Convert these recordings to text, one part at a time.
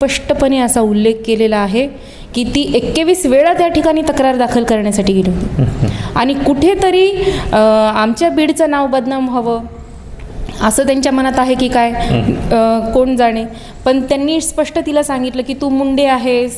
स्पष्टपणे असा उल्लेख केलेला आहे की ती 21 वेळा त्या ठिकाणी तक्रार दाखल करण्यासाठी गेली होती आणि कुठेतरी आमच्या बीडचं नाव बदनाम व्हावं असं त्यांच्या मनात आहे की काय, कोण जाणे. पण त्यांनी स्पष्ट तिला सांगितलं की तू मुंडे आहेस,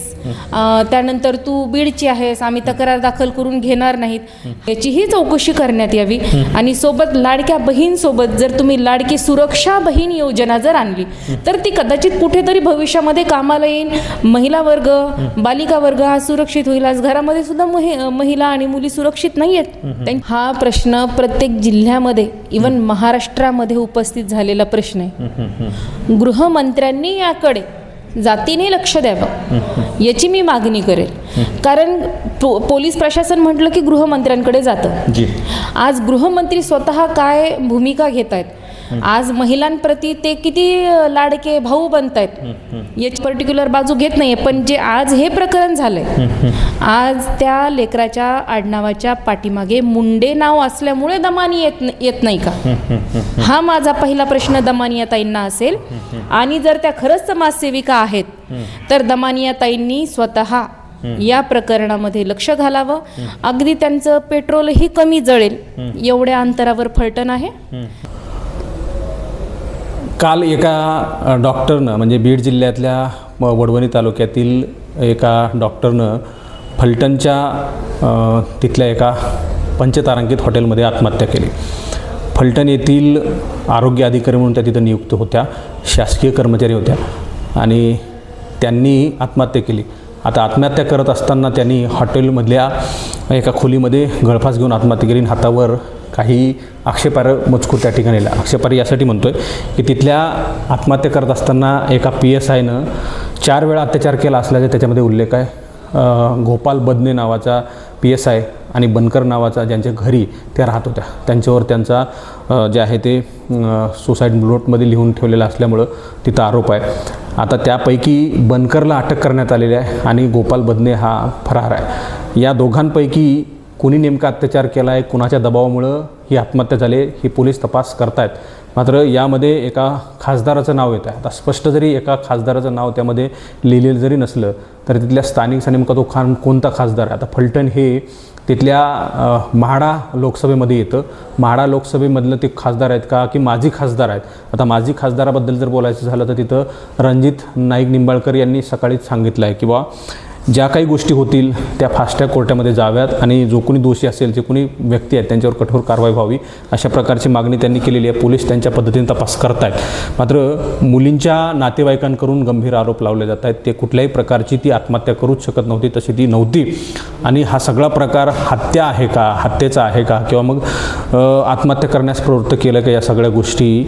त्यानंतर तू बीडची आहेस, आम्ही तक्रार दाखल करून घेणार नाहीत, याचीही चौकशी करण्यात यावी. आणि सोबत लाडक्या बहीणसोबत जर तुम्ही लाडकी सुरक्षा बहीण योजना जर आणली तर ती कदाचित कुठेतरी भविष्यामध्ये कामाला येईल. महिला वर्ग, बालिका वर्ग हा सुरक्षित होईल. आज घरामध्ये सुद्धा महिला आणि मुली सुरक्षित नाही आहेत. हा प्रश्न प्रत्येक जिल्ह्यामध्ये, इवन महाराष्ट्रामध्ये उपस्थित झालेला प्रश्न आहे. गृहमंत्र्यांनी याकडे जातीने लक्ष द्यावं याची मी मागणी करेल. कारण पोलीस प्रशासन म्हटलं की गृहमंत्र्यांकडे जातं. आज गृहमंत्री स्वतः काय भूमिका घेत आहेत, आज महिलांप्रती ते किती लाडके भाऊ बनत आहेत याची पर्टिक्युलर बाजू घेत नाहीये. पण जे आज हे प्रकरण झालंय, आज त्या लेकराच्या आडनावाच्या पाठीमागे मुंडे नाव असल्यामुळे दमानी येत नाही का, हा माझा पहिला प्रश्न दमानिया ताईंना असेल. आणि जर त्या खरंच समाजसेविका आहेत तर दमानिया ताईंनी स्वतः या प्रकरणामध्ये लक्ष घालावं. अगदी त्यांचं पेट्रोलही कमी जळेल एवढ्या अंतरावर फलटण आहे. काल एका डॉक्टरनं, म्हणजे बीड जिल्ह्यातल्या वडवणी तालुक्यातील एका डॉक्टरनं फलटणच्या तिथल्या एका पंचतारांकित हॉटेलमध्ये आत्महत्या केली. फलटण येथील आरोग्य अधिकारी म्हणून त्या तिथं नियुक्त होत्या, शासकीय कर्मचारी होत्या आणि त्यांनी आत्महत्या केली. आता आत्महत्या करत असताना त्यांनी हॉटेलमधल्या एका खोलीमध्ये गळफास घेऊन आत्महत्या केली. हातावर काही आक्षेपार्ह मजकूर त्या ठिकाणी आला. आक्षेपार्ह यासाठी म्हणतोय की तिथल्या आत्महत्या करत असताना एका PSIनं 4 वेळा अत्याचार केला असल्याचा त्याच्यामध्ये उल्लेख आहे. गोपाल बदने नावाचा PSI आणि बनकर नावाचा ज्यांच्या घरी त्या राहत होत्या त्यांच्यावर त्यांचा जे आहे ते सुसाईड नोटमध्ये लिहून ठेवलेलं असल्यामुळं तिथं आरोप आहे. आता त्यापैकी बनकरला अटक करण्यात आलेली आहे आणि गोपाल बदने हा फरार आहे. या दोघांपैकी कोणी नेमका अत्याचार केला आहे, कुणाच्या दबावामुळं ही आत्महत्या झाली, ही पोलीस तपास करतायत. मात्र यामध्ये एका खासदाराचं नाव येतं आहे. आता स्पष्ट जरी एका खासदाराचं नाव त्यामध्ये लिहिलेलं जरी नसलं तरी तिथल्या स्थानिक नेमका तो कोणता खासदार आहे. आता फलटण हे तिथल्या म्हाडा लोकसभेमध्ये येतं. म्हाडा लोकसभेमधलं ते खासदार आहेत का की माजी खासदार आहेत. आता माजी खासदाराबद्दल जर बोलायचं झालं तर तिथं रणजित नाईक निंबाळकर यांनी सकाळीच सांगितलं आहे की बा ज्या काही गोष्टी होतील त्या फास्ट ट्रॅक कोर्टामध्ये जाव्यात आणि जो कोणी दोषी असेल, जे कोणी व्यक्ती आहेत त्यांच्यावर कठोर कारवाई व्हावी अशा प्रकारची मागणी त्यांनी केलेली आहे. पोलीस त्यांच्या पद्धतीने तपास करत आहेत. मात्र मुलींच्या नातेवाईकांकडून गंभीर आरोप लावले जात आहेत. ते कुठल्याही प्रकारची ती आत्महत्या करूच शकत नव्हती, तशी ती नव्हती. आणि हा सगळा प्रकार हत्या आहे का, हत्येचा आहे का, किंवा मग आत्महत्या करण्यास प्रवृत्त केलं का, या सगळ्या गोष्टी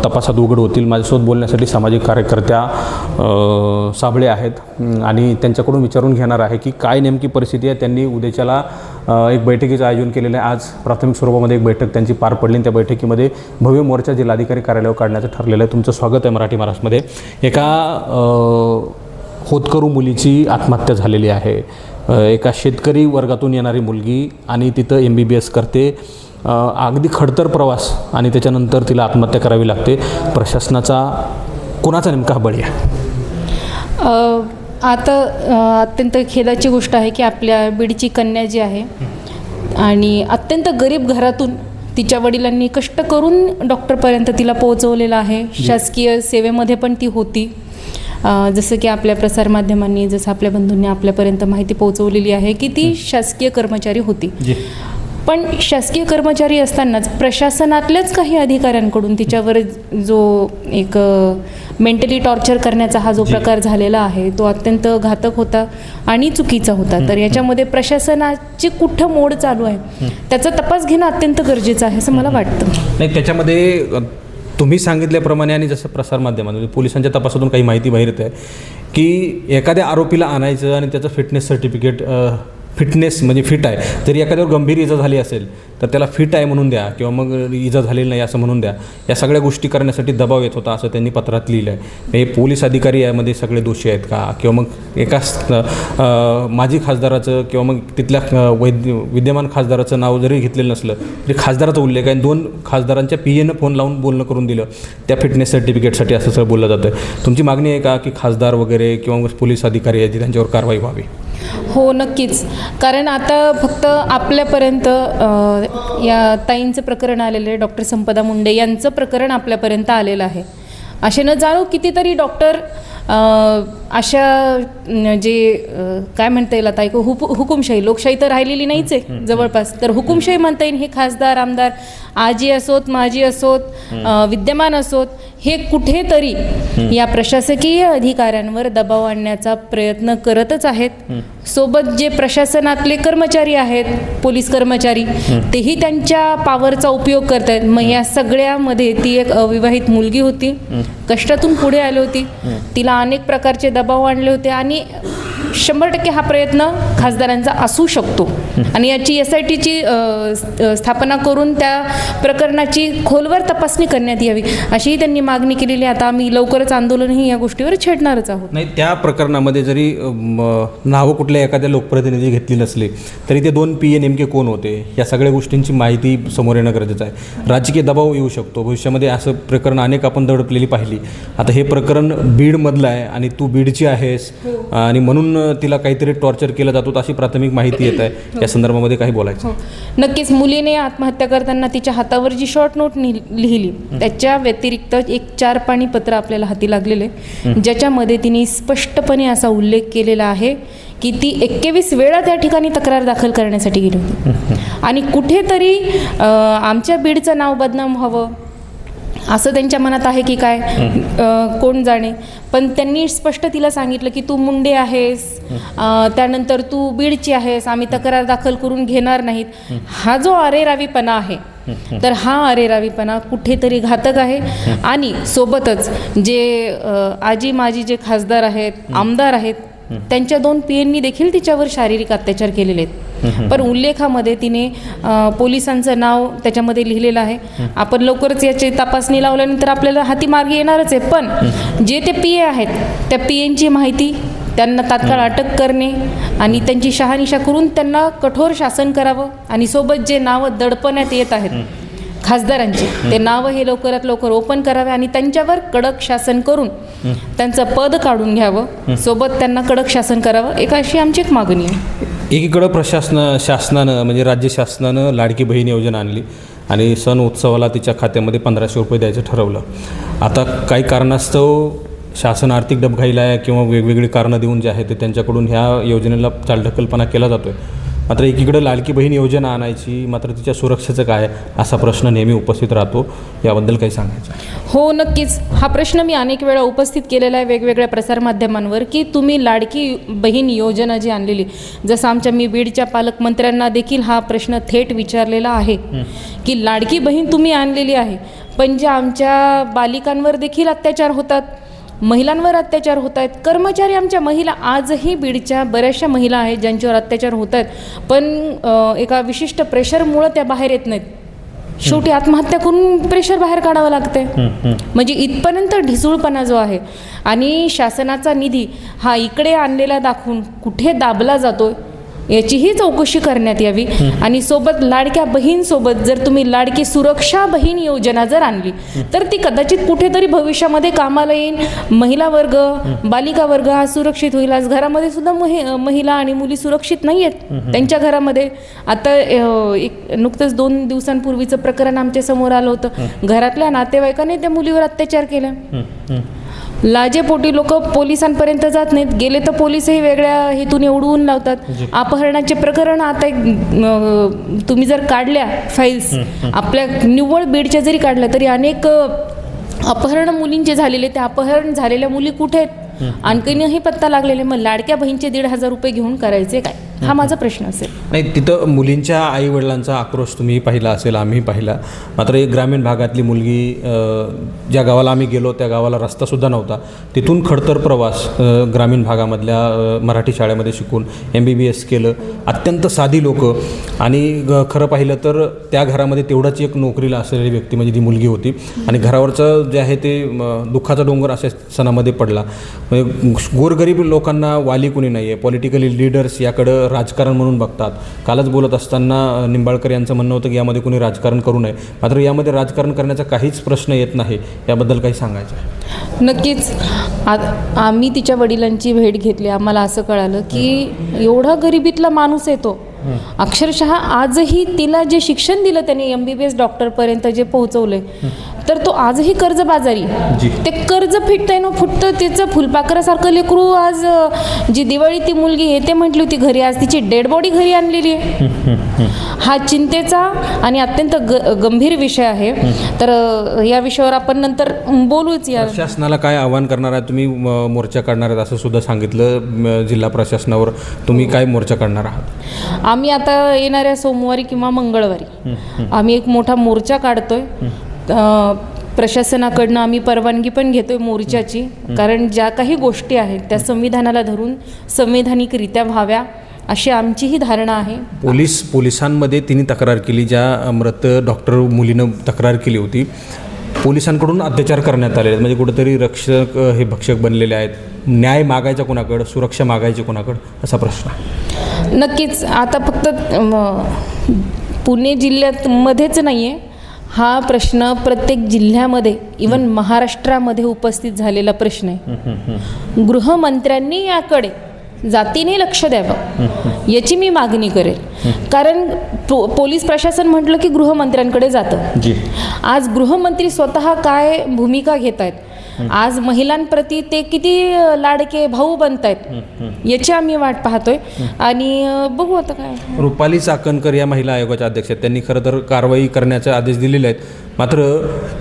तपासात उघड होतील. माझ्यासोबत बोलण्यासाठी सामाजिक कार्यकर्त्या साबळे आहेत आणि त्यांच्याकडून विचारून घेणार आहे की काय नेमकी परिस्थिती आहे. त्यांनी उद्याच्याला एक बैठकीचं आयोजन केलेलं आहे. आज प्राथमिक स्वरूपामध्ये एक बैठक त्यांची पार पडली. त्या बैठकीमध्ये भव्य मोर्चा जिल्हाधिकारी कार्यालयावर काढण्याचं ठरलेलं आहे. तुमचं स्वागत आहे मराठी महाराष्ट्रामध्ये. एका होतकरू मुलीची आत्महत्या झालेली आहे. एका शेतकरी वर्गातून येणारी मुलगी आणि तिथं MBBS करते. अगदी खडतर प्रवास आणि त्याच्यानंतर तिला आत्महत्या करावी लागते. प्रशासनाचा कोणाचा नेमका बळी आहे? आता अत्यंत खेदाची गोष्ट आहे की आपल्या बीडची कन्या जी आहे आणि अत्यंत गरीब घरातून तिच्या वडिलांनी कष्ट करून डॉक्टरपर्यंत तिला पोहोचवलेलं आहे. शासकीय सेवेमध्ये पण ती होती. जसं की आपल्या प्रसारमाध्यमांनी, जसं आपल्या बंधूंनी आपल्यापर्यंत माहिती पोहोचवलेली आहे की ती शासकीय कर्मचारी होती. पण शासकीय कर्मचारी असतानाच प्रशासनातल्याच काही अधिकाऱ्यांकडून तिच्यावर जो एक मेंटली टॉर्चर करण्याचा हा जो प्रकार झालेला आहे तो अत्यंत घातक होता आणि चुकीचा होता. तर याच्यामध्ये प्रशासनाची कुठं मोड चालू आहे त्याचा तपास घेणं अत्यंत गरजेचं आहे असं मला वाटतं. नाही, त्याच्यामध्ये तुम्ही सांगितल्याप्रमाणे आणि जसं प्रसारमाध्यमांमध्ये पोलिसांच्या तपासातून काही माहिती बाहेर येत आहे की एखाद्या आरोपीला आणायचं आणि त्याचं फिटनेस म्हणजे फिट आहे, जरी एखाद्यावर गंभीर इजा झाली असेल तर त्याला फिट आहे म्हणून द्या किंवा मग इजा झालेली नाही असं म्हणून द्या. या सगळ्या गोष्टी करण्यासाठी दबाव येत होता असं त्यांनी पत्रात लिहिलं आहे. हे पोलीस अधिकारी यामध्ये सगळे दोषी आहेत का, किंवा मग एका माजी खासदाराचं किंवा मग तिथल्या विद्यमान खासदाराचं नाव जरी घेतलेलं नसलं तरी खासदाराचा उल्लेख आहे. 2 खासदारांच्या PAनं फोन लावून बोलणं करून दिलं त्या फिटनेस सर्टिफिकेटसाठी असं सगळं बोललं जातं. तुमची मागणी आहे का की खासदार वगैरे किंवा मग पोलीस अधिकारी आहेत त्यांच्यावर कारवाई व्हावी? हो, नक्कीच. कारण आता फक्त आपल्यापर्यंत या ताईंचं प्रकरण आलेलं आहे, डॉक्टर संपदा मुंडे यांचं प्रकरण आपल्यापर्यंत आलेलं आहे. असे न जाणो कितीतरी डॉक्टर अशा जे काय म्हणता येईल आता हुकुमशाही, लोकशाही तर राहिलेली नाहीच आहे जवळपास, तर हुकुमशाही म्हणता येईल. हे खासदार आमदार आजी असोत माजी असोत विद्यमान असोत, हे कुठेतरी या प्रशासकीय अधिकाऱ्यांवर दबाव आणण्याचा प्रयत्न करतच आहेत. सोबत जे प्रशासनातले कर्मचारी आहेत, पोलीस कर्मचारी, तेही त्यांच्या पावरचा उपयोग करत आहेत. मग या सगळ्यामध्ये ती एक अविवाहित मुलगी होती, कष्टातून पुढे आली होती, तिला अनेक प्रकारचे दबाव आणले होते आणि 100% हा प्रयत्न खासदारांचा असू शकतो. आणि याची SITची स्थापना करून त्या प्रकरणाची खोलवर तपासणी करण्यात यावी अशीही त्यांनी मागणी केलेली आहे. आता आम्ही लवकरच आंदोलनही या गोष्टीवर छेडणारच आहोत. नाही, त्या प्रकरणामध्ये जरी नावं कुठल्या एखाद्या लोकप्रतिनिधी घेतली नसली तरी ते 2 PA नेमके कोण होते या सगळ्या गोष्टींची माहिती समोर येणं गरजेचं आहे. राजकीय दबाव येऊ शकतो भविष्यामध्ये, असं प्रकरण अनेक आपण दडपलेली पाहिली. आता हे प्रकरण बीडमधलं आहे आणि तू बीडची आहेस आणि म्हणून तिला काहीतरी टॉर्चर केलं जातो अशी प्राथमिक माहिती येत आहे. या संदर्भामध्ये काही बोलायचं? नक्कीच. मुलीने आत्महत्या करताना तिच्या हातावर जी शॉर्ट नोट लिहिली त्याच्या व्यतिरिक्त एक 4 पानी पत्र आपल्याला हाती लागलेले, ज्याच्यामध्ये तिने स्पष्टपणे असा उल्लेख केलेला आहे की ती 21 वेळा त्या ठिकाणी तक्रार दाखल करण्यासाठी गेली होती आणि कुठेतरी आमच्या बीडचं नाव बदनाम व्हावं असं त्यांच्या मनात आहे की काय, कोण जाणे. पण त्यांनी स्पष्ट तिला सांगितलं की तू मुंडे आहेस, त्यानंतर तू बीडची आहेस, आम्ही तक्रार दाखल करून घेणार नाहीत. हा जो अरेरावीपणा आहे, तर हा अरेरावीपणा कुठेतरी घातक आहे. आणि सोबतच जे आजी माजी जे खासदार आहेत, आमदार आहेत, त्यांच्या 2 PAंनी देखील तिच्यावर शारीरिक अत्याचार केलेले आहेत. पण उल्लेखामध्ये तिने पोलिसांचं नाव त्याच्यामध्ये लिहिलेलं आहे. आपण लवकरच याची तपासणी लावल्यानंतर आपल्याला हाती मार्गी येणारच आहे. पण जे ते PA आहेत त्या PAंची माहिती, त्यांना तात्काळ अटक करणे आणि त्यांची शहानिशा करून त्यांना कठोर शासन करावं आणि सोबत जे नावं दडपण्यात येत आहेत खासदारांची, ते नावं हे लवकरात लवकर ओपन करावे आणि त्यांच्यावर कडक शासन करून त्यांचं पद काढून घ्यावं, सोबत त्यांना कडक शासन करावं, एक अशी आमची एक मागणी आहे. एकीकडं शासनानं म्हणजे राज्य शासनानं लाडकी बहीण योजना आणली आणि सण उत्सवाला तिच्या खात्यामध्ये 1500 रुपये द्यायचं ठरवलं. आता काही कारणास्तव शासन आर्थिक डबघाईला आहे किंवा वेगवेगळी कारणं देऊन जे आहे ते त्यांच्याकडून ह्या योजनेला चालढकलपणा केला जातो आहे. मात्र एकीकडे लाडकी बहीण योजना आणायची, मात्र तिच्या सुरक्षेचं काय असा प्रश्न नेहमी उपस्थित राहतो. याबद्दल काही सांगायचं? हो, नक्कीच. हा प्रश्न मी अनेक वेळा उपस्थित केलेला आहे वेगवेगळ्या प्रसारमाध्यमांवर की तुम्ही लाडकी बहीण योजना जी आणलेली, जसं आमच्या मी बीडच्या पालकमंत्र्यांना देखील हा प्रश्न थेट विचारलेला आहे की लाडकी बहीण तुम्ही आणलेली आहे, पण ज्या आमच्या बालिकांवर देखील अत्याचार होतात, महिलांवर अत्याचार होत आहेत, कर्मचारी आमच्या महिला, आजही बीडच्या बऱ्याचशा महिला आहेत ज्यांच्यावर अत्याचार होत आहेत, पण एका विशिष्ट प्रेशरमुळं त्या बाहेर येत नाहीत. शेवटी आत्महत्या करून प्रेशर बाहेर काढावं लागते. म्हणजे इथपर्यंत ढिसूळपणा जो आहे आणि शासनाचा निधी हा इकडे आणलेला दाखवून कुठे दाबला जातो याचीही चौकशी करण्यात यावी. आणि सोबत लाडक्या बहीणसोबत जर तुम्ही लाडकी सुरक्षा बहीण योजना जर आणली तर ती कदाचित कुठेतरी भविष्यामध्ये कामाला येईल. महिला वर्ग, बालिका वर्ग हा सुरक्षित होईल. आज घरामध्ये सुद्धा महिला आणि मुली सुरक्षित नाही आहेत त्यांच्या घरामध्ये. आता एक नुकतंच 2 दिवसांपूर्वीचं प्रकरण आमच्या समोर आलं होतं. घरातल्या नातेवाईकाने त्या मुलीवर अत्याचार केला. लाजेपोटी लोक पोलिसांपर्यंत जात नाहीत, गेले तर पोलिसही वेगळ्या हेतून उडवून लावतात. अपहरणाचे प्रकरण आता तुम्ही जर काढल्या फाईल्स आपल्या निव्वळ बीडच्या जरी काढल्या तरी अनेक अपहरण मुलींचे झालेले, त्या अपहरण झालेल्या मुली कुठे आहेत आणखीनही पत्ता लागलेले. मग लाडक्या बहीणचे 1,500 रुपये घेऊन करायचे काय? हा माझा प्रश्न असेल. नाही, तिथं मुलींच्या आईवडिलांचा आक्रोश तुम्ही पाहिला असेल, आम्ही पाहिला. मात्र एक ग्रामीण भागातली मुलगी, ज्या गावाला आम्ही गेलो त्या गावाला रस्तासुद्धा नव्हता, तिथून खडतर प्रवास ग्रामीण भागामधल्या मराठी शाळेमध्ये शिकून MBBS केलं. अत्यंत साधी लोकं, आणि खरं पाहिलं तर त्या घरामध्ये तेवढाच एक नोकरीला असलेली व्यक्ती म्हणजे ती मुलगी होती. आणि घरावरचं जे आहे ते दुःखाचा डोंगर अशा सणामध्ये पडला. म्हणजे गोरगरीब लोकांना वाली कुणी नाही आहे. पॉलिटिकली लीडर्स याकडं राजकारण म्हणून बघतात. कालच बोलत असताना निंबाळकर यांचं म्हणणं होतं की यामध्ये कोणी राजकारण करू नये. मात्र यामध्ये राजकारण करण्याचा काहीच प्रश्न येत नाही. याबद्दल काही सांगायचं आहे? नक्कीच. आम्ही तिच्या वडिलांची भेट घेतली. आम्हाला असं कळालं की एवढा गरिबीतला माणूस आहे तो. अक्षरशः आजही तिला जे शिक्षण दिलं त्यांनी MBBS डॉक्टरपर्यंत जे पोहोचवलंय, तर तो आजही कर्जबाजारी. ते कर्ज फिटतंय ना फुटतं तिचं फुलपाखरासारखं लेकरू. आज जी दिवाळी ती मुलगी येते म्हटली होती घरी, आज तिची डेड बॉडी घरी आणलेली आहे. हा चिंतेचा आणि अत्यंत गंभीर विषय आहे. तर या विषयावर आपण नंतर बोलूच. या शासनाला काय आव्हान करणार आहे तुम्ही? मोर्चा काढणार आहेत असं सुद्धा सांगितलं जिल्हा प्रशासनावर. तुम्ही काय मोर्चा काढणार आहात? आम्ही आता येणाऱ्या सोमवारी किंवा मंगळवारी आम्ही एक मोठा मोर्चा काढतोय. प्रशासनाकडनं आम्ही परवानगी पण घेतोय मोर्चाची, कारण ज्या काही गोष्टी आहेत त्या संविधानाला धरून संवैधानिकरित्या व्हाव्या अशी आमचीही धारणा आहे. पोलिसांमध्ये तिने तक्रार केली, ज्या मृत डॉक्टर मुलीनं तक्रार केली होती. पोलिसांकडून अत्याचार करण्यात आलेले आहेत. म्हणजे कुठेतरी रक्षक हे भक्षक बनलेले आहेत. न्याय मागायचा कोणाकडं, सुरक्षा मागायची कोणाकडं, असा प्रश्न आहे. नक्कीच. आता फक्त पुणे जिल्ह्यात मध्येच नाही आहे हा प्रश्न, प्रत्येक जिल्ह्यामध्ये इवन महाराष्ट्रामध्ये उपस्थित झालेला प्रश्न आहे. गृहमंत्र्यांनी याकडे जातीने लक्ष द्यावं याची मी मागणी करेल. कारण पोलीस प्रशासन म्हटलं की गृहमंत्र्यांकडे जातं. आज गृहमंत्री स्वतः काय भूमिका घेत आहेत, आज महिलांप्रती ते किती लाडके भाऊ बनत आहेत याची आम्ही वाट पाहतोय. आणि बघू आता काय. रुपाली चाकणकर या महिला आयोगाच्या अध्यक्ष आहेत. त्यांनी खरं तर कारवाई करण्याचे आदेश दिलेले आहेत. मात्र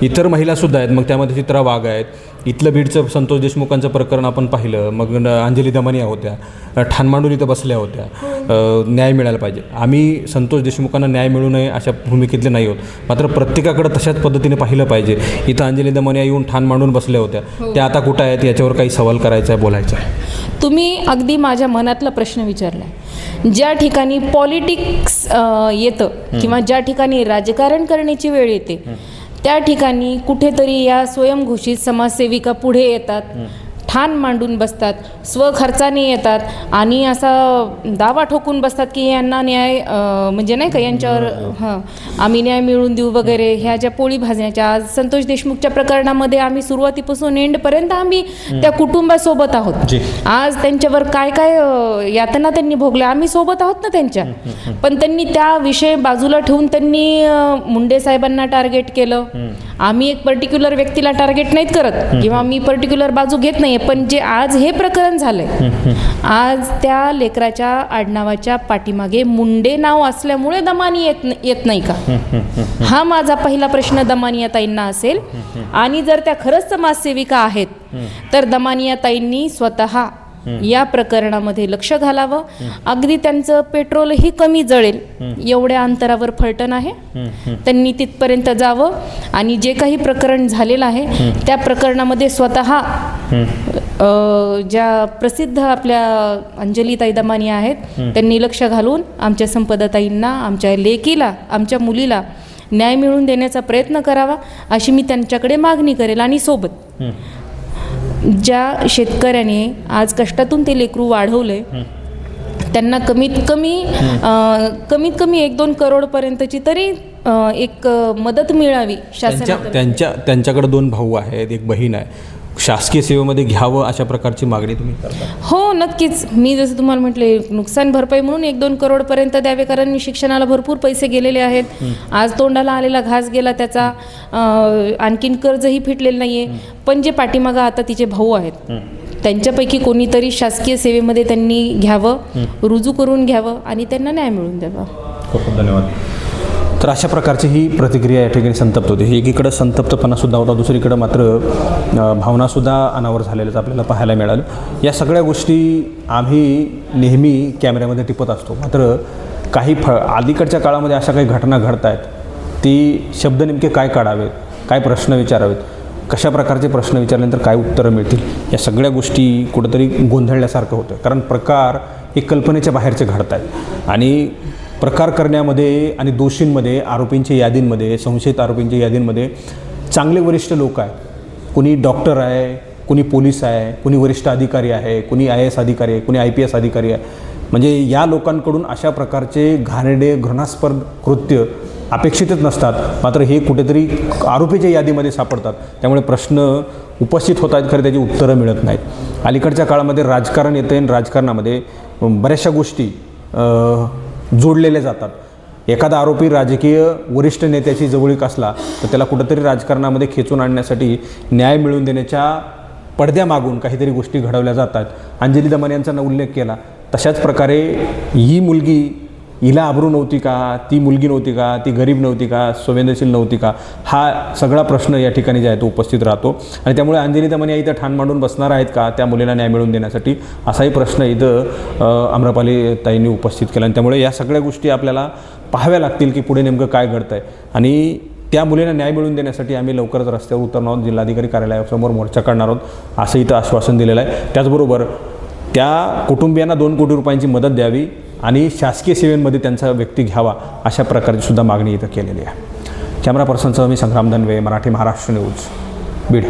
इतर महिलासुद्धा आहेत. मग त्यामध्ये चित्रा वाघ आहेत. इथलं बीडचं संतोष देशमुखांचं प्रकरण आपण पाहिलं. मग अंजली दमानिया होत्या, ठाण मांडून इथं बसल्या होत्या. न्याय मिळायला पाहिजे. आम्ही संतोष देशमुखांना न्याय मिळू नये अशा भूमिकेतले नाही होत. मात्र प्रत्येकाकडे तशाच पद्धतीने पाहिलं पाहिजे. इथं अंजली दमानिया येऊन ठाण मांडून बसल्या होत्या. त्या आता कुठं आहेत याच्यावर काही सवाल करायचा आहे, बोलायचा आहे. तुम्ही अगदी माझ्या मनातला प्रश्न विचारला. ज्या ठिकाणी पॉलिटिक्स येतं किंवा ज्या ठिकाणी राजकारण करण्याची वेळ येते त्या ठिकाणी कुठेतरी या स्वयंघोषित समाजसेविका पुढे येतात, ठाण मांडून बसतात, स्वखर्चाने येतात आणि असा दावा ठोकून बसतात की यांना न्याय म्हणजे नाही का यांच्यावर आम्ही न्याय मिळवून देऊ वगैरे. ह्या ज्या पोळी भाजण्याच्या, आज संतोष देशमुखच्या प्रकरणामध्ये आम्ही सुरुवातीपासून एंडपर्यंत आम्ही त्या कुटुंबासोबत आहोत. आज त्यांच्यावर काय काय यातना त्यांनी भोगल्या, आम्ही सोबत आहोत ना त्यांच्या. पण त्यांनी त्या विषय बाजूला ठेवून त्यांनी मुंडे साहेबांना टार्गेट केलं. आम्ही एक पर्टिक्युलर व्यक्तीला टार्गेट नाहीत करत किंवा मी पर्टिक्युलर बाजू घेत नाही, पण जे आज हे प्रकरण झालंय, आज त्या लेकराच्या आडनावाच्या पाठीमागे मुंडे नाव असल्यामुळे दमानी येत नाही का? हा माझा पहिला प्रश्न दमानिया ताईंना असेल. आणि जर त्या खरंच समाजसेविका आहेत तर दमानिया ताईंनी स्वतः या प्रकरणामध्ये लक्ष घालावं. अगदी त्यांचं पेट्रोलही कमी जळेल एवढ्या अंतरावर फलटण आहे, त्यांनी तिथपर्यंत जावं आणि जे काही प्रकरण झालेलं आहे त्या प्रकरणामध्ये स्वतः ज्या प्रसिद्ध आपल्या अंजलीताई दमानिया आहेत त्यांनी लक्ष घालून आमच्या संपदाताईंना, आमच्या लेकीला, आमच्या मुलीला न्याय मिळवून देण्याचा प्रयत्न करावा अशी मी त्यांच्याकडे मागणी करेल. आणि सोबत ज्या शेतकऱ्याने आज कष्टातून ते लेकरू वाढवलंय त्यांना कमीत कमी 1-2 करोडपर्यंतची तरी एक मदत मिळावी शासनाकडून. त्यांच्याकडे 2 भाऊ आहेत, 1 बहीण आहे. शासकीय सेवेमध्ये घ्यावं अशा प्रकारची मागणी तुम्ही करता? हो नक्कीच. मी जसं तुम्हाला म्हटले नुकसान भरपाई म्हणून 1-2 करोडपर्यंत द्यावे, कारण शिक्षणाला भरपूर पैसे गेलेले आहेत. आज तोंडाला आलेला घास गेला त्याचा, आणखीन कर्जही फिटलेलं नाही आहे. पण जे पाठीमागं आता तिचे भाऊ आहेत त्यांच्यापैकी कोणीतरी शासकीय सेवेमध्ये त्यांनी घ्यावं, रुजू करून घ्यावं आणि त्यांना न्याय मिळवून द्यावा. खूप धन्यवाद. तर अशा प्रकारची ही प्रतिक्रिया या ठिकाणी संतप्त होती. एकीकडं संतप्तपणासुद्धा होता, दुसरीकडं मात्र भावनासुद्धा अनावर झालेल्याच आपल्याला पाहायला मिळालं. या सगळ्या गोष्टी आम्ही नेहमी कॅमेऱ्यामध्ये टिपत असतो. मात्र काही अलीकडच्या काळामध्ये अशा काही घटना घडत आहेत, ती शब्द नेमके काय काढावेत, काय प्रश्न विचारावेत, कशा प्रकारचे प्रश्न विचारल्यानंतर काय उत्तरं मिळतील, या सगळ्या गोष्टी कुठंतरी गोंधळल्यासारखं होतं. कारण प्रकार हे कल्पनेच्या बाहेरचे घडत आहेत आणि प्रकार करण्यामध्ये आणि दोषींमध्ये, आरोपींच्या यादींमध्ये, संशयित आरोपींच्या यादींमध्ये चांगले वरिष्ठ लोक आहेत. कुणी डॉक्टर आहे, कुणी पोलीस आहे, कुणी वरिष्ठ अधिकारी आहे, कुणी IAS अधिकारी आहे, कुणी IPS अधिकारी आहे. म्हणजे या लोकांकडून अशा प्रकारचे घाणेरडे घृणास्पद कृत्य अपेक्षितच नसतात, मात्र हे कुठेतरी आरोपीच्या यादीमध्ये सापडतात. त्यामुळे प्रश्न उपस्थित होत आहेत, खरं त्याची उत्तरं मिळत नाहीत. अलीकडच्या काळामध्ये राजकारण येतं आणि राजकारणामध्ये बऱ्याचशा गोष्टी जोडलेल्या जातात. एखादा आरोपी राजकीय वरिष्ठ नेत्याची जवळीक असला तर त्याला कुठंतरी राजकारणामध्ये खेचून आणण्यासाठी न्याय मिळवून देण्याच्या पडद्यामागून काहीतरी गोष्टी घडवल्या जातात. अंजली दमन यांचा उल्लेख केला, तशाच प्रकारे ही मुलगी, हिला आबरू नव्हती का, ती मुलगी नव्हती का, ती गरीब नव्हती का, संवेदनशील नव्हती का, हा सगळा प्रश्न या ठिकाणी जे आहे तो उपस्थित राहतो. आणि त्यामुळे अंजली दमन या इथं ठाण मांडून बसणार आहेत का त्या मुलीला न्याय मिळवून देण्यासाठी, असाही प्रश्न इथं आम्रपाली ताईंनी उपस्थित केला. आणि त्यामुळे या सगळ्या गोष्टी आपल्याला पाहाव्या लागतील की पुढे नेमकं काय घडतं आहे. आणि त्या मुलीला न्याय मिळवून देण्यासाठी आम्ही लवकरच रस्त्यावर उतरणार आहोत, जिल्हाधिकारी कार्यालयासमोर मोर्चा काढणार आहोत, असं इथं आश्वासन दिलेलं आहे. त्याचबरोबर त्या कुटुंबियांना 2 कोटी रुपयांची मदत द्यावी आणि शासकीय सेवेमध्ये त्यांचा व्यक्ती घ्यावा, अशा प्रकारची सुद्धा मागणी इथं केलेली आहे. कॅमेरा पर्सनसह मी संग्राम धनवे, मराठी महाराष्ट्र न्यूज, बीड.